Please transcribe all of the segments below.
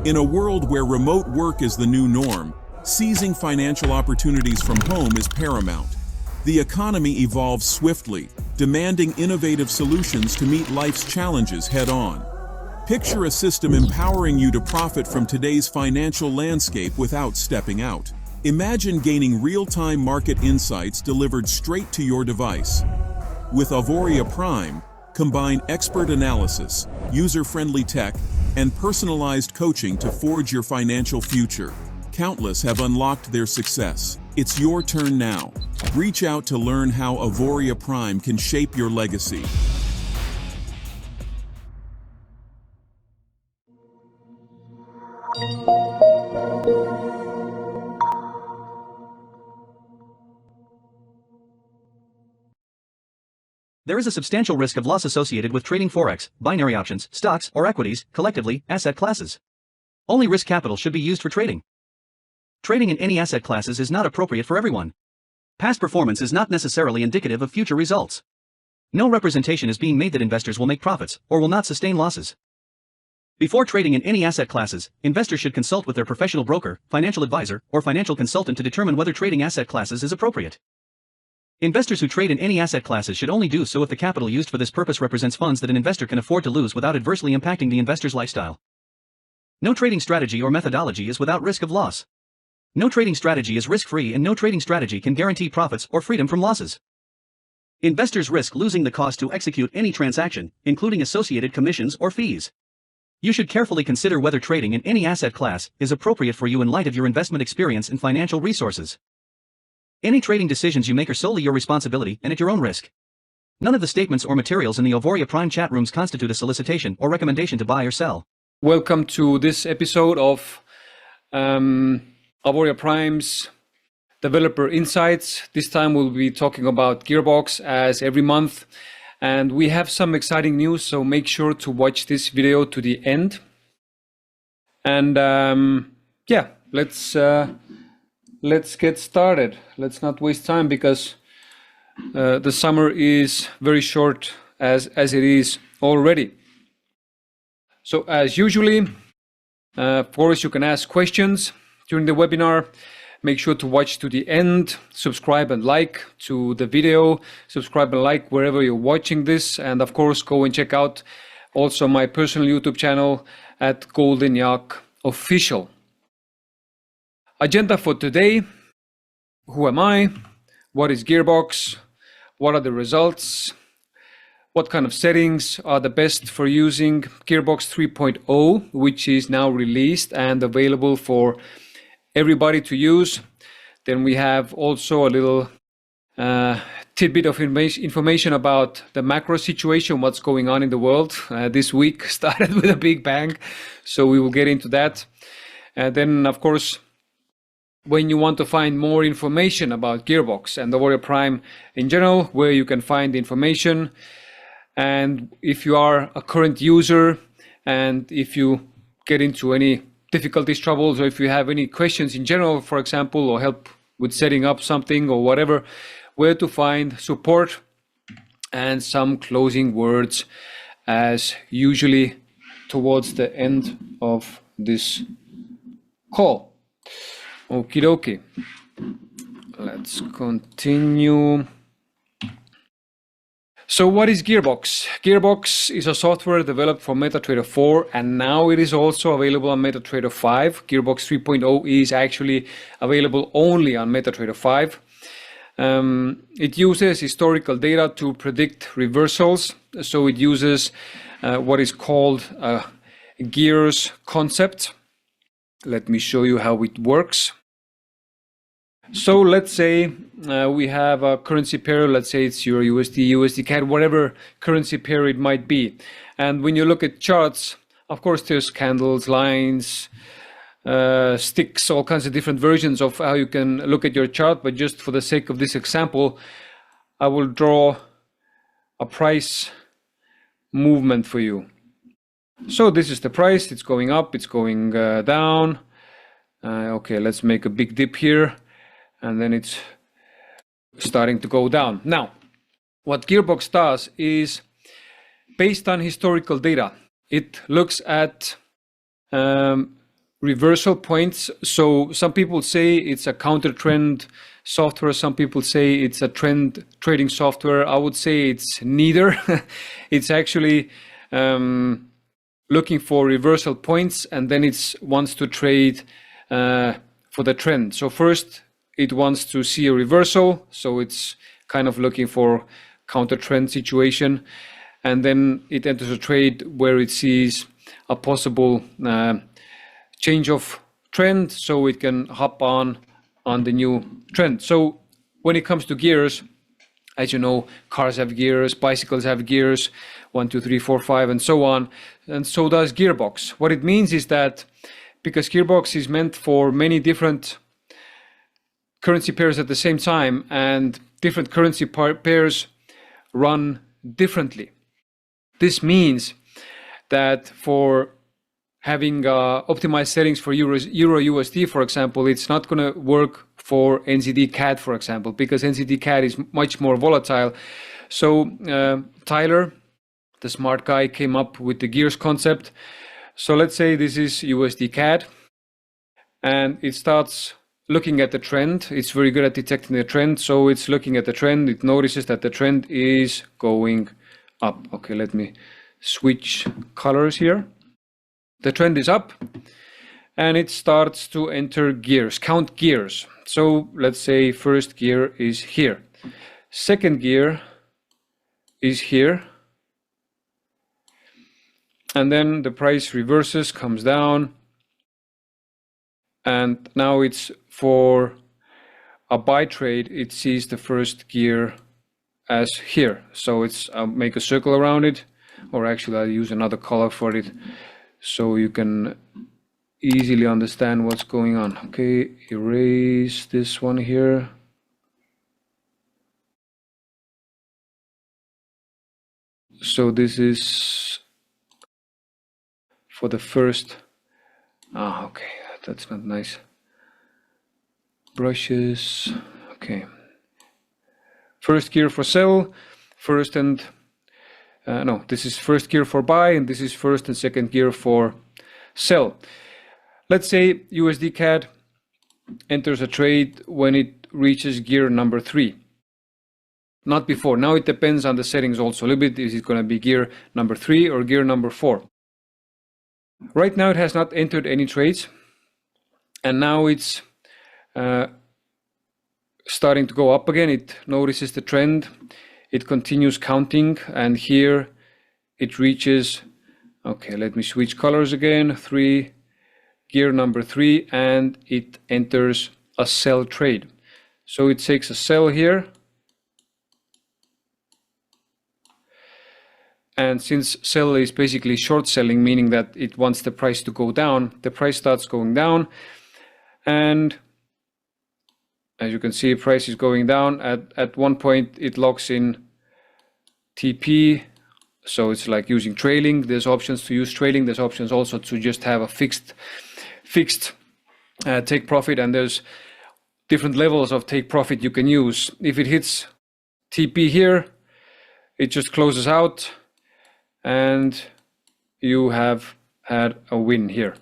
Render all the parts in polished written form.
In a world where remote work is the new norm, seizing financial opportunities from home is paramount. The economy evolves swiftly, demanding innovative solutions to meet life's challenges head-on. Picture a system empowering you to profit from today's financial landscape without stepping out. Imagine gaining real-time market insights delivered straight to your device. With Auvoria Prime, combine expert analysis, user-friendly tech, and personalized coaching to forge your financial future. Countless have unlocked their success. It's your turn now. Reach out to learn how Auvoria Prime can shape your legacy. There is a substantial risk of loss associated with trading forex, binary options, stocks, or equities, collectively, asset classes. Only risk capital should be used for trading. Trading in any asset classes is not appropriate for everyone. Past performance is not necessarily indicative of future results. No representation is being made that investors will make profits, or will not sustain losses. Before trading in any asset classes, investors should consult with their professional broker, financial advisor, or financial consultant to determine whether trading asset classes is appropriate. Investors who trade in any asset classes should only do so if the capital used for this purpose represents funds that an investor can afford to lose without adversely impacting the investor's lifestyle. No trading strategy or methodology is without risk of loss. No trading strategy is risk-free, and no trading strategy can guarantee profits or freedom from losses. Investors risk losing the cost to execute any transaction, including associated commissions or fees. You should carefully consider whether trading in any asset class is appropriate for you in light of your investment experience and financial resources. Any trading decisions you make are solely your responsibility and at your own risk. None of the statements or materials in the Auvoria Prime chat rooms constitute a solicitation or recommendation to buy or sell. Welcome to this episode of Auvoria Prime's Developer Insights. This time we'll be talking about GearBox as every month. And we have some exciting news, so make sure to watch this video to the end. And yeah, let's get started. Let's not waste time because the summer is very short as it is already. So as usually, of course, you can ask questions during the webinar. Make sure to watch to the end, subscribe and like to the video, subscribe and like wherever you're watching this, and of course go and check out also my personal YouTube channel at Golden Yak Official. Agenda for today: who am I? What is GearBox? What are the results? What kind of settings are the best for using GearBox 3.0, which is now released and available for everybody to use? Then we have also a little tidbit of information about the macro situation, what's going on in the world. This week started with a big bang, so we will get into that. And then, of course, when you want to find more information about GearBox and the Auvoria Prime in general, where you can find information, and if you are a current user, and if you get into any difficulties, troubles, or if you have any questions in general, for example, or help with setting up something or whatever, where to find support, and some closing words as usually towards the end of this call. Okie dokie. Let's continue. So what is GearBox? GearBox is a software developed for Metatrader 4, and now it is also available on Metatrader 5. GearBox 3.0 is actually available only on Metatrader 5. It uses historical data to predict reversals. So it uses what is called a gears concept. Let me show you how it works. So let's say we have a currency pair, let's say it's Euro USD, USD CAD, whatever currency pair it might be. And when you look at charts, of course, there's candles, lines, sticks, all kinds of different versions of how you can look at your chart. But just for the sake of this example, I will draw a price movement for you. So this is the price, it's going up, it's going down. Okay, let's make a big dip here, and then it's starting to go down. Now, what GearBox does is, based on historical data, it looks at reversal points. So some people say it's a counter trend software. Some people say it's a trend trading software. I would say it's neither. It's actually looking for reversal points, and then it wants to trade for the trend. So first it wants to see a reversal. So it's kind of looking for counter trend situation. And then it enters a trade where it sees a possible change of trend, so it can hop on the new trend. So when it comes to gears, as you know, cars have gears, bicycles have gears, 1, 2, 3, 4, 5, and so on. And so does GearBox. What it means is that because GearBox is meant for many different currency pairs at the same time, and different currency pairs run differently. This means that for having optimized settings for Euro USD, for example, it's not going to work for NZD CAD, for example, because NZD CAD is much more volatile. So Tyler, the smart guy, came up with the gears concept. So let's say this is USD CAD, and it starts looking at the trend. It's very good at detecting the trend. So it's looking at the trend. It notices that the trend is going up. Okay, let me switch colors here. The trend is up, and it starts to enter gears, count gears. So let's say first gear is here. Second gear is here. And then the price reverses, comes down. And now it's for a buy trade, it sees the first gear as here. So it's make a circle around it, or actually I'll use another color for it, so you can easily understand what's going on. Okay, erase this one here. So this is for the first, okay, that's not nice. Brushes, okay. First gear for sell, first and no, this is first gear for buy, and this is first and second gear for sell. Let's say USD CAD enters a trade when it reaches gear number 3. Not before. Now it depends on the settings also a little bit. Is it going to be gear number 3 or gear number 4? Right now it has not entered any trades, and now it's starting to go up again. It notices the trend. It continues counting, and here it reaches, okay, let me switch colors again, 3, gear number 3, and it enters a sell trade. So it takes a sell here, and since sell is basically short selling, meaning that it wants the price to go down, the price starts going down, and as you can see, price is going down. At one point it locks in TP, so it's like using trailing. There's options to use trailing. There's options also to just have a fixed take profit, and there's different levels of take profit you can use. If it hits TP here, it just closes out, and you have had a win here.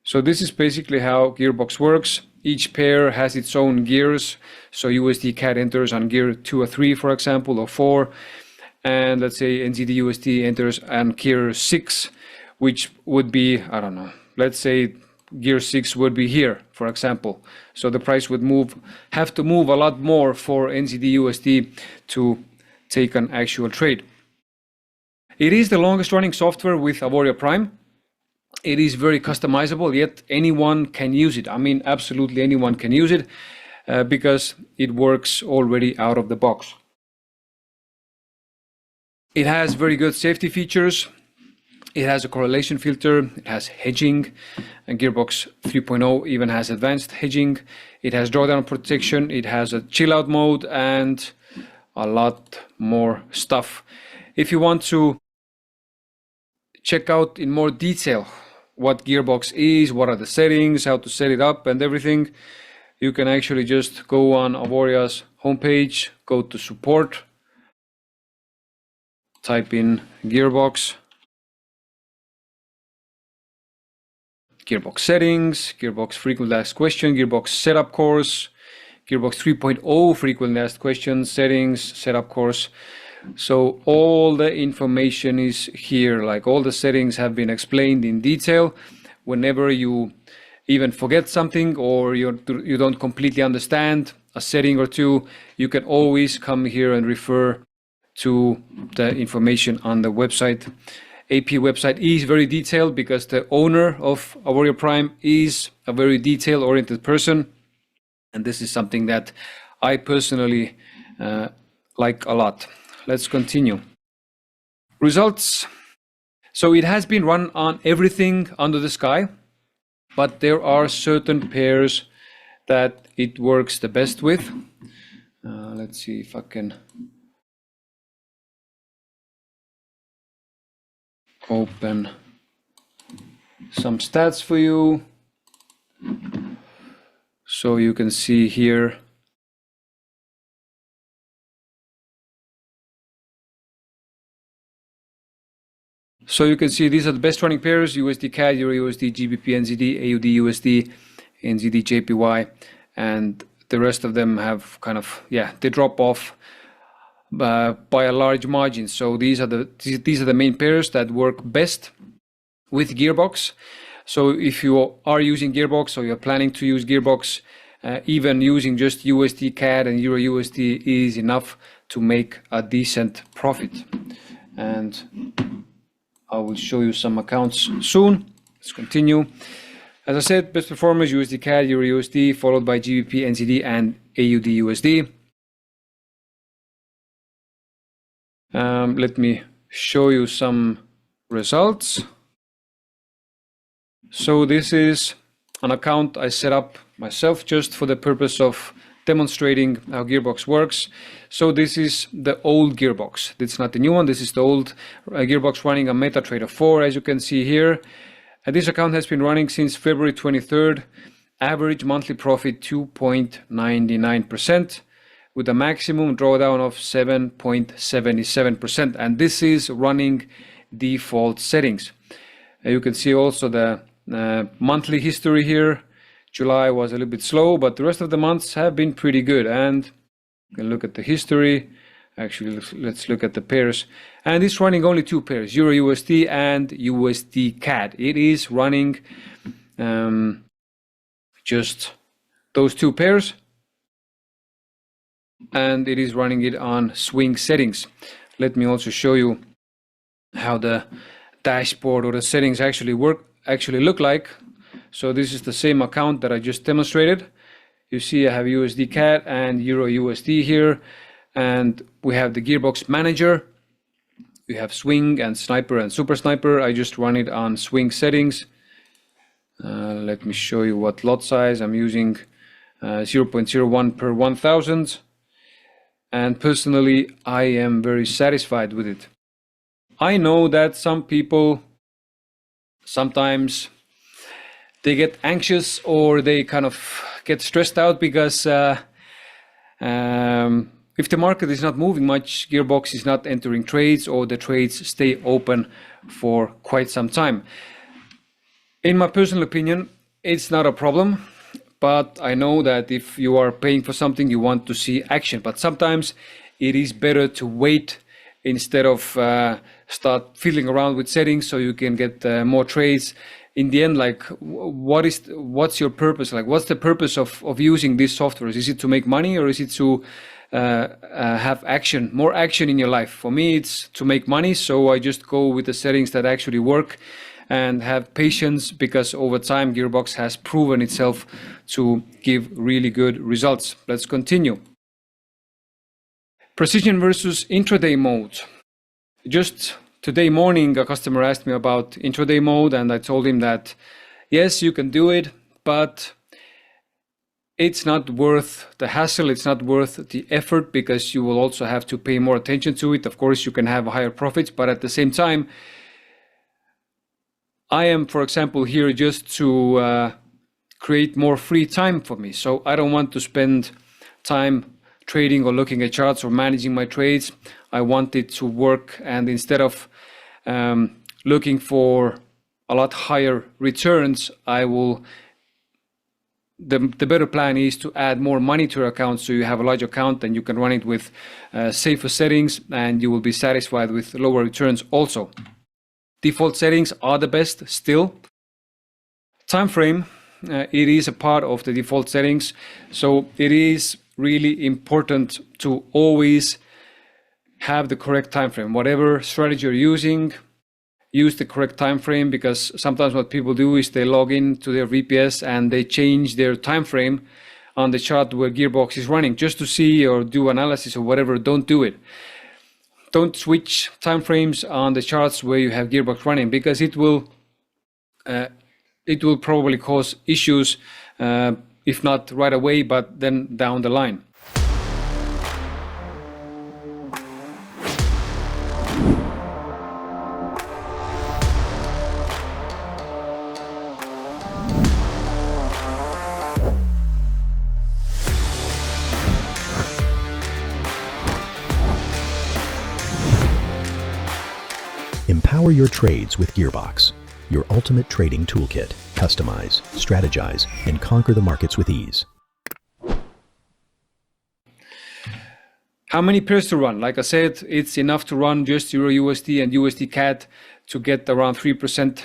So this is basically how GearBox works. Each pair has its own gears. So USD CAD enters on gear 2 or 3, for example, or 4. And let's say NZD USD enters on gear 6, which would be, I don't know, let's say gear 6 would be here, for example. So the price would have to move a lot more for NZD USD to take an actual trade. It is the longest running software with Auvoria Prime. It is very customizable, yet anyone can use it. I mean, absolutely anyone can use it because it works already out of the box. It has very good safety features. It has a correlation filter. It has hedging, and GearBox 3.0 even has advanced hedging. It has drawdown protection. It has a chill out mode and a lot more stuff. If you want to check out in more detail what GearBox is, what are the settings, how to set it up and everything, you can actually just go on Auvoria's homepage, go to support, type in GearBox, Gearbox settings, Gearbox frequently asked question, Gearbox setup course, Gearbox 3.0 frequently asked questions, settings, setup course. So all the information is here, like all the settings have been explained in detail. Whenever you even forget something or you don't completely understand a setting or two, you can always come here and refer to the information on the website. AP website is very detailed because the owner of Auvoria Prime is a very detail-oriented person. And this is something that I personally like a lot. Let's continue. Results. So it has been run on everything under the sky, but there are certain pairs that it works the best with. Let's see if I can open some stats for you. So you can see here these are the best running pairs: USD CAD, Euro USD, GBP NZD, AUD USD, NZD JPY, and the rest of them have kind of, they drop off by a large margin. So these are the main pairs that work best with Gearbox. So if you are using Gearbox or you're planning to use Gearbox, even using just USD CAD and Euro USD is enough to make a decent profit. And I will show you some accounts soon. Let's continue. As I said, best performers USD CAD, Euro USD, followed by GBP, NZD, and AUD USD. Let me show you some results. So this is an account I set up myself just for the purpose of demonstrating how Gearbox works. So this is the old Gearbox. It's not the new one. This is the old Gearbox running a Metatrader 4, as you can see here. And this account has been running since February 23rd. Average monthly profit 2.99% with a maximum drawdown of 7.77%. And this is running default settings. You can see also the monthly history here. July was a little bit slow, but the rest of the months have been pretty good. And you can look at the history. Actually, let's look at the pairs. And it's running only two pairs, Euro USD and USD CAD. It is running just those two pairs. And it is running it on swing settings. Let me also show you how the dashboard or the settings actually look like. So this is the same account that I just demonstrated. You see I have USD CAD and Euro USD here, and we have the Gearbox manager. We have swing and sniper and super sniper. I just run it on swing settings. Let me show you what lot size I'm using. 0.01 per 1000. And personally, I am very satisfied with it. I know that some people sometimes they get anxious or they kind of get stressed out because if the market is not moving much, Gearbox is not entering trades or the trades stay open for quite some time. In my personal opinion, it's not a problem, but I know that if you are paying for something, you want to see action. But sometimes it is better to wait instead of start fiddling around with settings so you can get more trades. In the end, like, what's your purpose? Like, what's the purpose of using these softwares? Is it to make money or is it to have action, more action in your life? For me, it's to make money. So I just go with the settings that actually work and have patience, because over time, Gearbox has proven itself to give really good results. Let's continue. Precision versus intraday mode. Just today morning, a customer asked me about intraday mode, and I told him that yes, you can do it, but it's not worth the hassle. It's not worth the effort, because you will also have to pay more attention to it. Of course, you can have higher profits, but at the same time, I am, for example, here just to create more free time for me. So I don't want to spend time trading or looking at charts or managing my trades. I want it to work, and instead of looking for a lot higher returns, the better plan is to add more money to your account, so you have a large account and you can run it with safer settings, and you will be satisfied with lower returns also. Default settings are the best still. Time frame, it is a part of the default settings, so it is really important to always have the correct time frame. Whatever strategy you're using, use the correct time frame, because sometimes what people do is they log in to their VPS and they change their time frame on the chart where GearBox is running just to see or do analysis or whatever. Don't do it. Don't switch time frames on the charts where you have GearBox running, because it will probably cause issues, if not right away, but then down the line. Empower your trades with GearBox, your ultimate trading toolkit. Customize, strategize, and conquer the markets with ease. How many pairs to run? Like I said, it's enough to run just Euro USD and USD CAD to get around 3%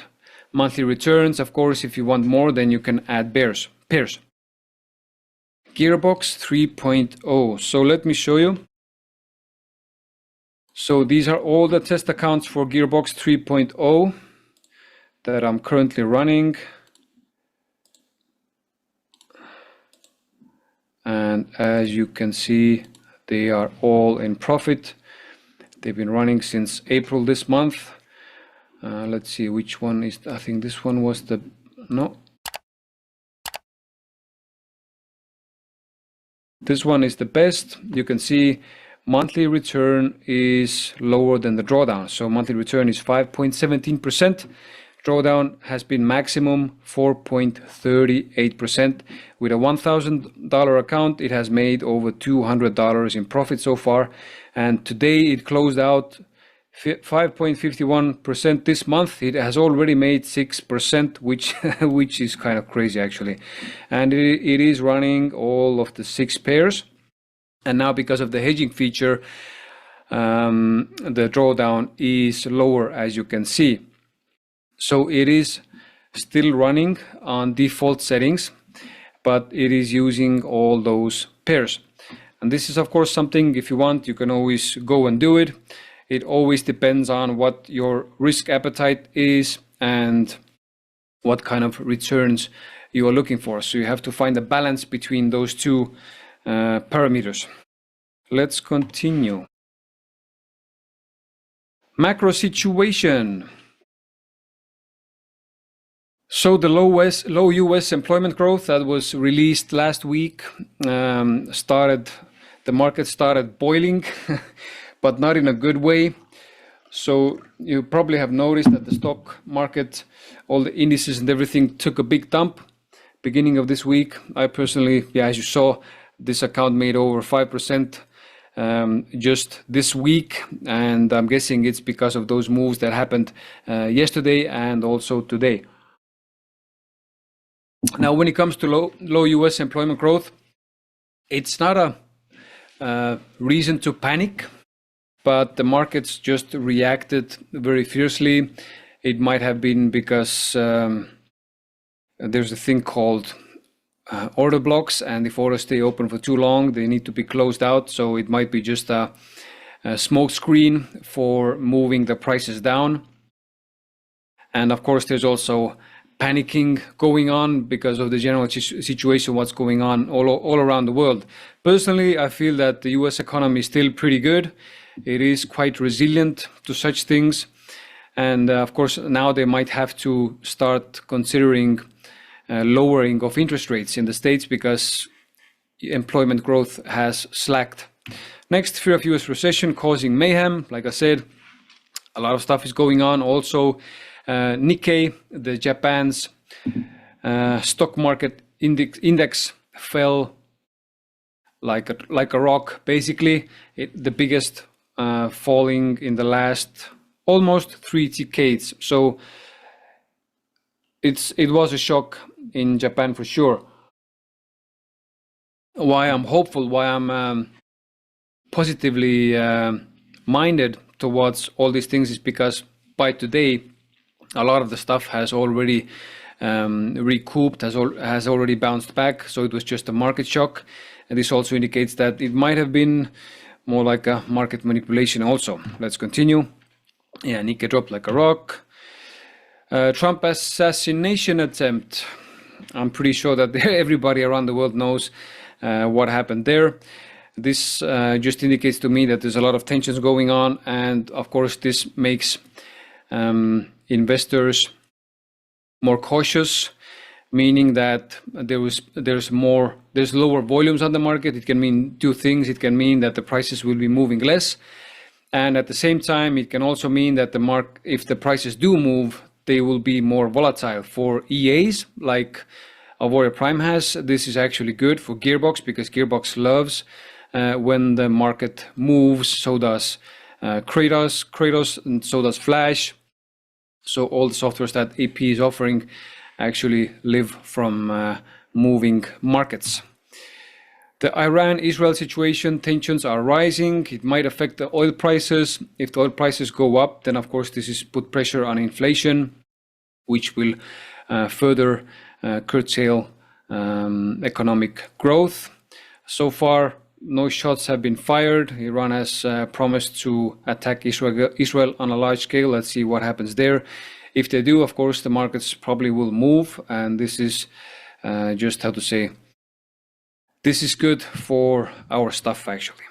monthly returns. Of course, if you want more, then you can add pairs. GearBox 3.0. So let me show you. So these are all the test accounts for GearBox 3.0 that I'm currently running. And as you can see, they are all in profit. They've been running since April this month. Let's see which one is, I think this one was no. This one is the best. You can see monthly return is lower than the drawdown. So monthly return is 5.17%. Drawdown has been maximum 4.38%. With a $1,000 account, it has made over $200 in profit so far. And today it closed out 5.51%. This month it has already made 6%, which is kind of crazy actually. And it is running all of the 6 pairs. And now because of the hedging feature, the drawdown is lower, as you can see. So it is still running on default settings, but it is using all those pairs. And this is of course something, if you want, you can always go and do it. It always depends on what your risk appetite is and what kind of returns you are looking for. So you have to find a balance between those two parameters. Let's continue. Macro situation. So the low US employment growth that was released last week the market started boiling, but not in a good way. So you probably have noticed that the stock market, all the indices and everything took a big dump beginning of this week. I personally, as you saw, this account made over 5% just this week, and I'm guessing it's because of those moves that happened yesterday and also today. Now, when it comes to low US employment growth, it's not a reason to panic, but the markets just reacted very fiercely. It might have been because there's a thing called order blocks, and if orders stay open for too long, they need to be closed out. So it might be just a smoke screen for moving the prices down. And of course, there's also panicking going on because of the general situation, what's going on all around the world. Personally, I feel that the US economy is still pretty good. It is quite resilient to such things. And of course, now they might have to start considering lowering of interest rates in the States because employment growth has slacked. Next, fear of US recession causing mayhem. Like I said, a lot of stuff is going on. Also, Nikkei, the Japan's stock market index fell like a rock. Basically, the biggest falling in the last almost 3 decades. So it was a shock in Japan for sure. Why I'm hopeful, why I'm positively minded towards all these things is because by today a lot of the stuff has already recouped, has already bounced back. So it was just a market shock, and this also indicates that it might have been more like a market manipulation also. Let's continue. Yeah, Nikkei dropped like a rock. Trump assassination attempt. I'm pretty sure that everybody around the world knows what happened there. This just indicates to me that there's a lot of tensions going on, and of course this makes investors more cautious, meaning that there's lower volumes on the market. It can mean two things. It can mean that the prices will be moving less, and at the same time it can also mean that if the prices do move, they will be more volatile. For EAs like Auvoria Prime has, this is actually good for GearBox, because GearBox loves when the market moves. So does Kratos, and so does Flash. So all the softwares that AP is offering actually live from moving markets. The Iran-Israel situation, tensions are rising. It might affect the oil prices. If the oil prices go up, then of course this is put pressure on inflation, which will further curtail economic growth. So far, no shots have been fired. Iran has promised to attack Israel on a large scale. Let's see what happens there. If they do, of course, the markets probably will move, and this is just how to say, this is good for our stuff actually.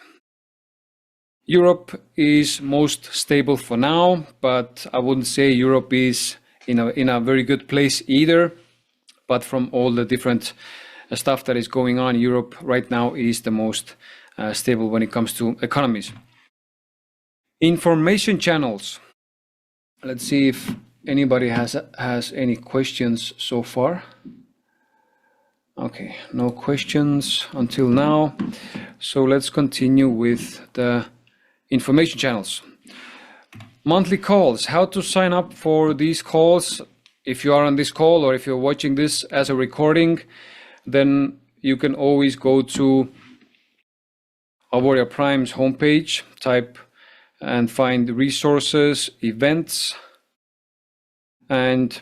Europe is most stable for now, but I wouldn't say Europe is in a very good place either. But from all the different stuff that is going on, Europe right now is the most stable when it comes to economies. Information channels. Let's see if anybody has any questions so far. Okay, no questions until now. So let's continue with the information channels. Monthly calls, how to sign up for these calls. If you are on this call, or if you're watching this as a recording, then you can always go to Auvoria Prime's homepage, type and find resources, events, and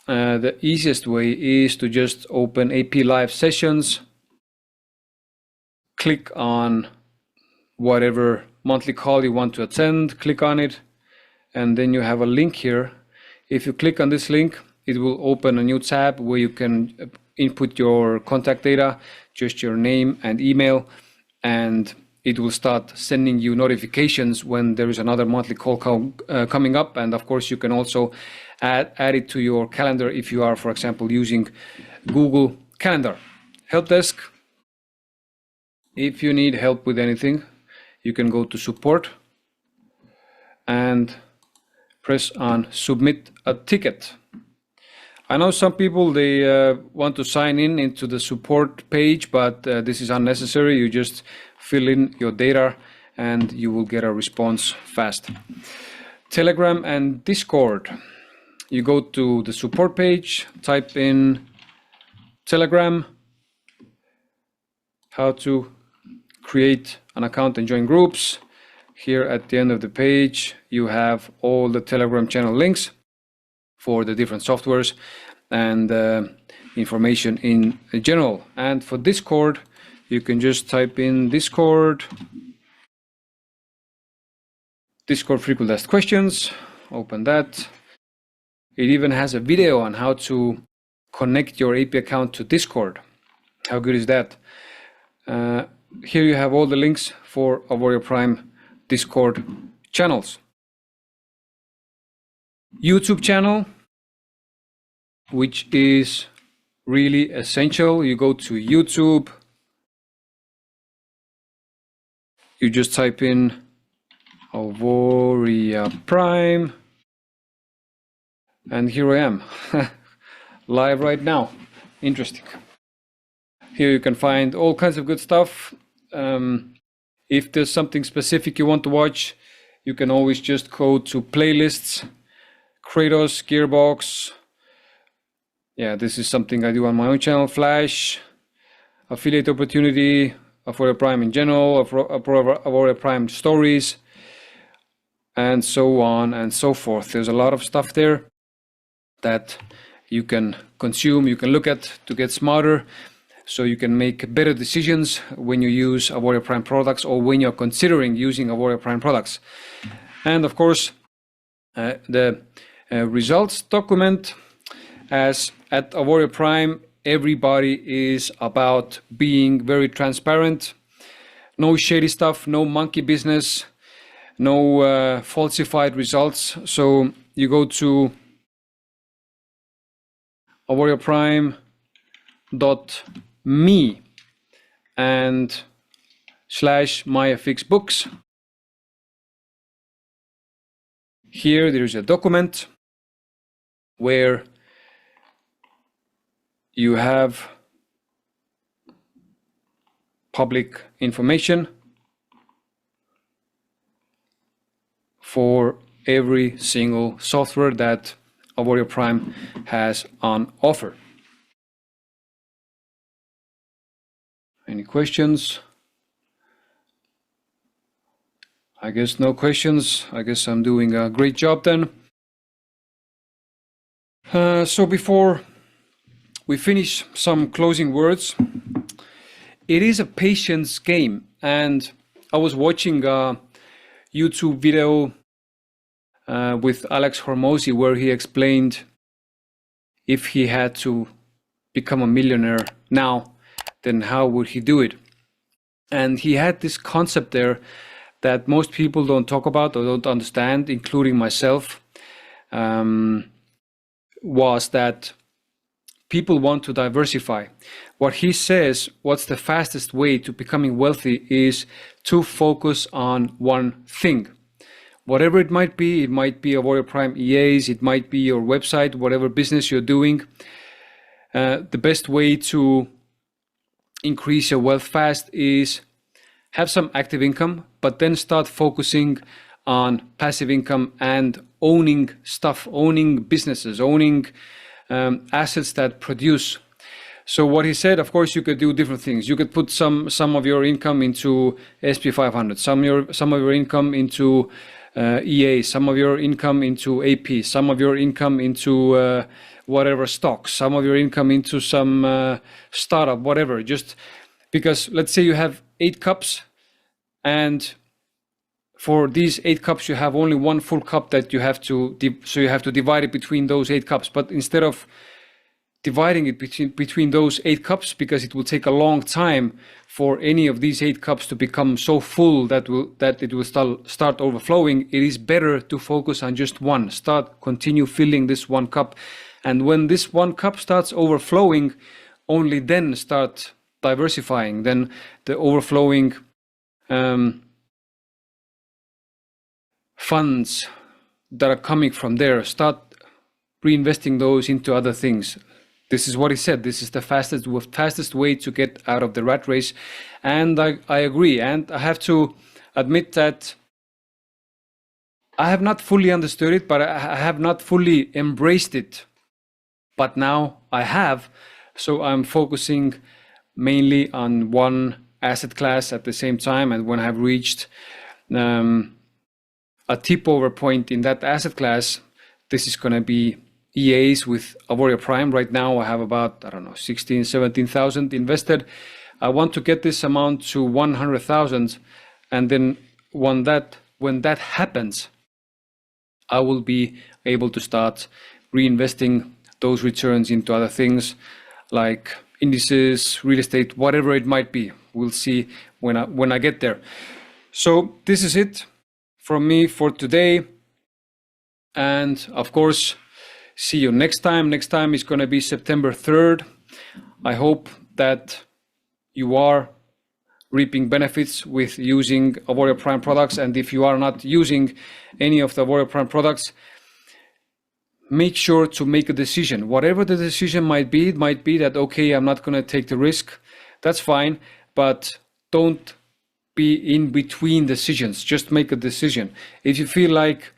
the easiest way is to just open AP Live sessions, click on whatever monthly call you want to attend, click on it, and then you have a link here. If you click on this link, it will open a new tab where you can input your contact data, just your name and email, and it will start sending you notifications when there is another monthly call coming up. And of course, you can also add it to your calendar if you are, for example, using Google Calendar. Help desk. If you need help with anything, you can go to support and press on submit a ticket. I know some people, they want to sign into the support page, but this is unnecessary. You just fill in your data and you will get a response fast. Telegram and Discord. You go to the support page, type in Telegram, how to create an account and join groups. Here at the end of the page, you have all the Telegram channel links for the different softwares and information in general. And for Discord, you can just type in Discord frequently asked questions, open that. It even has a video on how to connect your AP account to Discord. How good is that? Here you have all the links for Auvoria Prime Discord channels. YouTube channel, which is really essential. You go to YouTube, you just type in Auvoria Prime, and here I am, live right now. Interesting. Here you can find all kinds of good stuff. If there's something specific you want to watch, you can always just go to playlists, Kratos, GearBox, Yeah, this is something I do on my own channel. Flash, affiliate opportunity, Auvoria Prime in general, Auvoria Prime stories, and so on and so forth. There's a lot of stuff there that you can consume, you can look at to get smarter, so you can make better decisions when you use Auvoria Prime products or when you're considering using Auvoria Prime products. And of course, the results document, as at Auvoria Prime, everybody is about being very transparent. No shady stuff, no monkey business, no falsified results. So you go to auvoriaprime.me and /myfxbooks. Here there is a document where you have public information for every single software that Auvoria Prime has on offer. Any questions? I guess no questions. I guess I'm doing a great job then. So before we finish, some closing words. It is a patience game, and I was watching a YouTube video with Alex Hormozy where he explained if he had to become a millionaire now, then how would he do it? And he had this concept there that most people don't talk about or don't understand, including myself, was that people want to diversify. What he says, what's the fastest way to becoming wealthy is to focus on one thing. Whatever it might be Auvoria Prime EAs, it might be your website, whatever business you're doing. The best way to increase your wealth fast is have some active income, but then start focusing on passive income and owning stuff, owning businesses, owning assets that produce. So what he said, of course, you could do different things. You could put some of your income into SP 500, some of your income into EA, some of your income into AP, some of your income into whatever stocks, some of your income into some startup, whatever. Just because let's say you have 8 cups, and for these 8 cups you have only one full cup that you have to so you have to divide it between those 8 cups. But instead of dividing it between those 8 cups, because it will take a long time for any of these 8 cups to become so full that it will start overflowing, it is better to focus on just one. Continue filling this one cup, and when this one cup starts overflowing, only then start diversifying. Then the overflowing funds that are coming from there, start reinvesting those into other things. This is what he said. This is the fastest way to get out of the rat race. And I agree. And I have to admit that I have not fully understood it, but I have not fully embraced it. But now I have. So I'm focusing mainly on one asset class at the same time. And when I've reached a tip over point in that asset class, this is going to be EAs with Auvoria Prime. Right now I have about, 17,000 invested. I want to get this amount to 100,000, and then when that happens, I will be able to start reinvesting those returns into other things like indices, real estate, whatever it might be. We'll see when I get there. So this is it from me for today, and of course, see you next time. Next time is going to be September 3rd. I hope that you are reaping benefits with using Auvoria Prime products, and if you are not using any of the Auvoria Prime products, make sure to make a decision. Whatever the decision might be, it might be that, okay, I'm not going to take the risk. That's fine, but don't be in between decisions. Just make a decision. If you feel like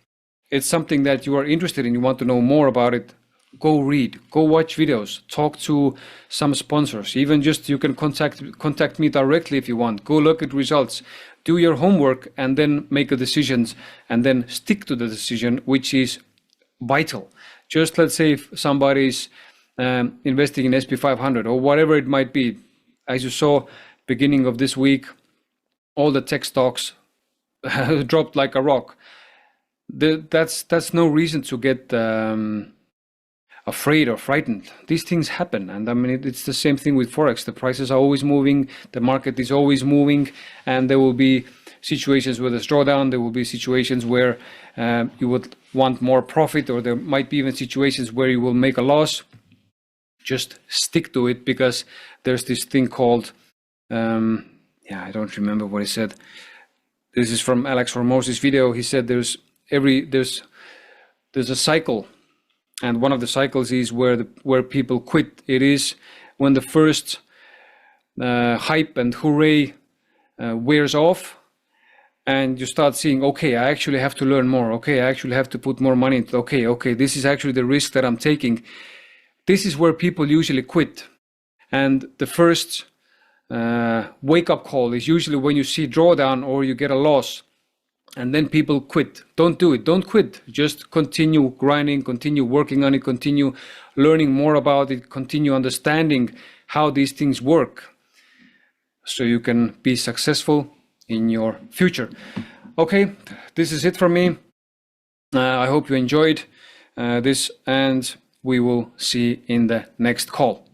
it's something that you are interested in, you want to know more about it, go read, go watch videos, talk to some sponsors, even just you can contact me directly if you want. Go look at results, do your homework, and then make a decision, and then stick to the decision, which is vital. Just let's say if somebody's investing in SP 500 or whatever it might be, as you saw beginning of this week, all the tech stocks dropped like a rock. That's no reason to get afraid or frightened. These things happen, and I mean it's the same thing with forex. The prices are always moving, the market is always moving, and there will be situations where there's drawdown. There will be situations where you would want more profit, or there might be even situations where you will make a loss. Just stick to it, because there's this thing called I don't remember what he said. This is from Alex Hormoz's video. He said there's a cycle, and one of the cycles is where people quit. It is when the first hype and hooray wears off, and you start seeing, okay, I actually have to learn more. Okay, I actually have to put more money into. Okay, this is actually the risk that I'm taking. This is where people usually quit, and the first wake-up call is usually when you see drawdown or you get a loss, and then people quit. Don't do it. Don't quit. Just continue grinding, continue working on it, continue learning more about it, continue understanding how these things work, so you can be successful in your future. Okay, this is it from me. I hope you enjoyed this, and we will see in the next call.